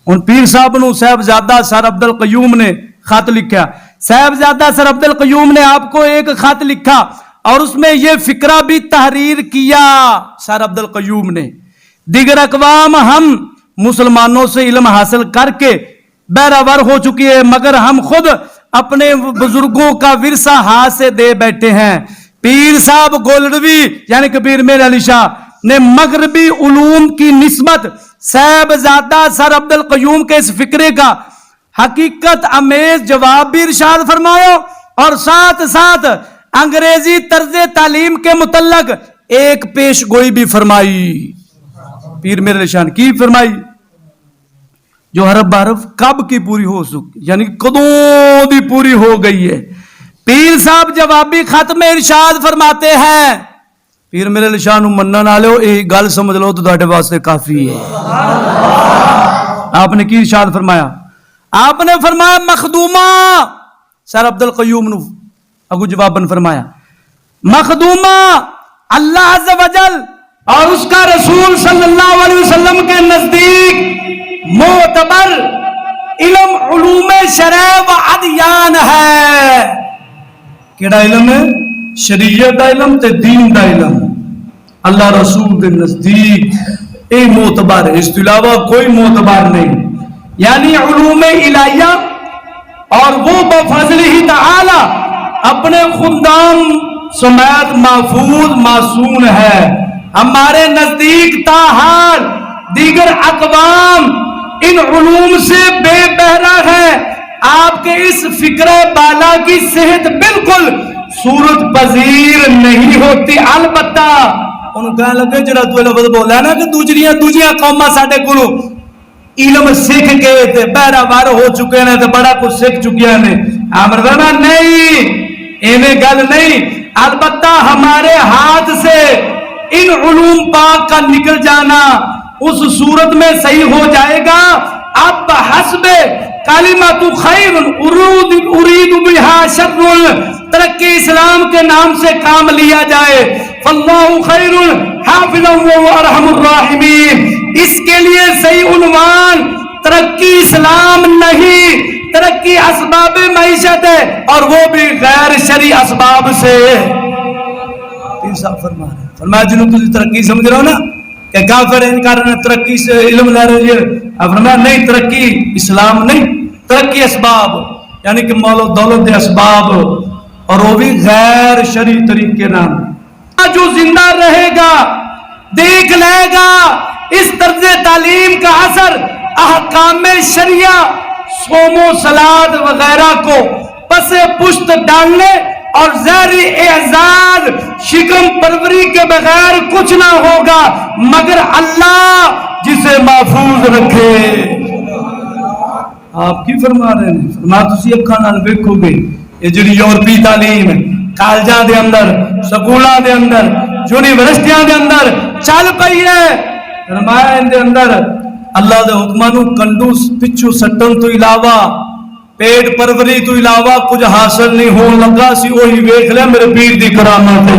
ہن پیر صاحب نو صاحبزادہ سر عبد القیوم نے خط لکھا. صاحبزادہ سر عبد القیوم نے آپ کو ایک خط لکھا اور اس میں یہ فکرہ بھی تحریر کیا سر عبد القیوم نے. دیگر اقوام ہم مسلمانوں سے علم حاصل کر کے بہرور ہو چکی ہے، مگر ہم خود اپنے بزرگوں کا ورثہ ہاتھ سے دے بیٹھے ہیں. پیر صاحب گولڈوی یعنی کہ پیر میر علی شاہ نے مغربی علوم کی نسبت صاحبزادہ سر عبد القیوم کے اس فکرے کا حقیقت امیز جواب بھی ارشاد فرمایا اور ساتھ ساتھ انگریزی طرز تعلیم کے متعلق ایک پیش گوئی بھی فرمائی. پیر میر علی شاہ کی فرمائی؟ جو حرف بحرف کب کی پوری ہو سکی، یعنی کدوں دی پوری ہو گئی ہے. پیر صاحب جوابی خط میں ارشاد فرماتے ہیں، پیر میر علی شاہ نو مننا نہ لو، یہ گل سمجھ لو تو تہاڈے واسطے کافی ہے. آپ نے کی ارشاد فرمایا؟ آپ نے فرمایا مخدومہ سر عبد القیوم نو اگو جواباً فرمایا، مخدومہ اللہ عز و جل اور اس کا رسول صلی اللہ علیہ وسلم کے نزدیک معتبر علم علوم شرع و ادیان ہے. کیڑا علم ہے؟ شریعت دا علم تے دین دا علم. اللہ رسول کے نزدیک اے معتبر ہے، اس کے علاوہ کوئی معتبر نہیں. یعنی علوم الہیہ اور وہ بفضل ہی تعالی اپنے خدام سمیت محفوظ معصوم ہے. ہمارے نزدیک تاحال دیگر اقوام ان علوم سے بے بہرہ ہے. آپ کے اس فکر بالا کی صحت بالکل صورت پذیر نہیں ہوتی. البتہ انہوں کہنے لگے جڑا تو لفظ بولا نا کہ دوجریاں قوماں ساڈے کولوں علم سیکھ کے تے بہرہ وار ہو چکے نے تے بڑا کچھ سیکھ چکے نے. امرنا نہیں، ایویں گل نہیں. البتہ ہمارے ہاتھ سے ان علوم پاک کا نکل جانا اس صورت میں صحیح ہو جائے گا اب حسب کلمۃ خیر ارید بہا شر. ترقی اسلام کے نام سے کام لیا جائے، فاللہ خیر حافظا وارحم الراحمین. اس کے لیے صحیح عنوان ترقی اسلام نہیں، ترقی اسباب معیشت ہے اور وہ بھی غیر شرعی اسباب سے. پیر صاحب فرما رہے ہیں، فرمایا جنہوں تجھے ترقی سمجھ رہے ہو نا کہ کافر انکار نے ترقی سے علم لے رہے ہیں. فرمایا نہیں، ترقی اسلام نہیں، ترقی اسباب یعنی کہ مال و دولت دے اسباب اور وہ بھی غیر شرعی طریقے نام. جو زندہ رہے گا دیکھ لے گا اس طرز تعلیم کا اثر احکام شریعہ صوم و صلات وغیرہ کو پس پشت ڈالنے اور ظاہری اعزاز شکم پروری کے بغیر کچھ نہ ہوگا مگر اللہ جسے محفوظ رکھے. آپ کی فرما رہے ہیں؟ فرما تسی اکھاں نال ویکھو گے یہ جڑی یورپی تعلیم ہے کالجاں دے اندر، سکولاں دے اندر، یونیورسٹیاں دے اندر چل پئی ہے. فرمایا ان دے اندر اللہ دے حکماں نو کنڈو پچھو سٹن تو علاوہ پیٹ پروری تو علاوہ کچھ حاصل نہیں ہون لگا سی. وہی ویکھ لے میرے پیر دی کرامت ہے.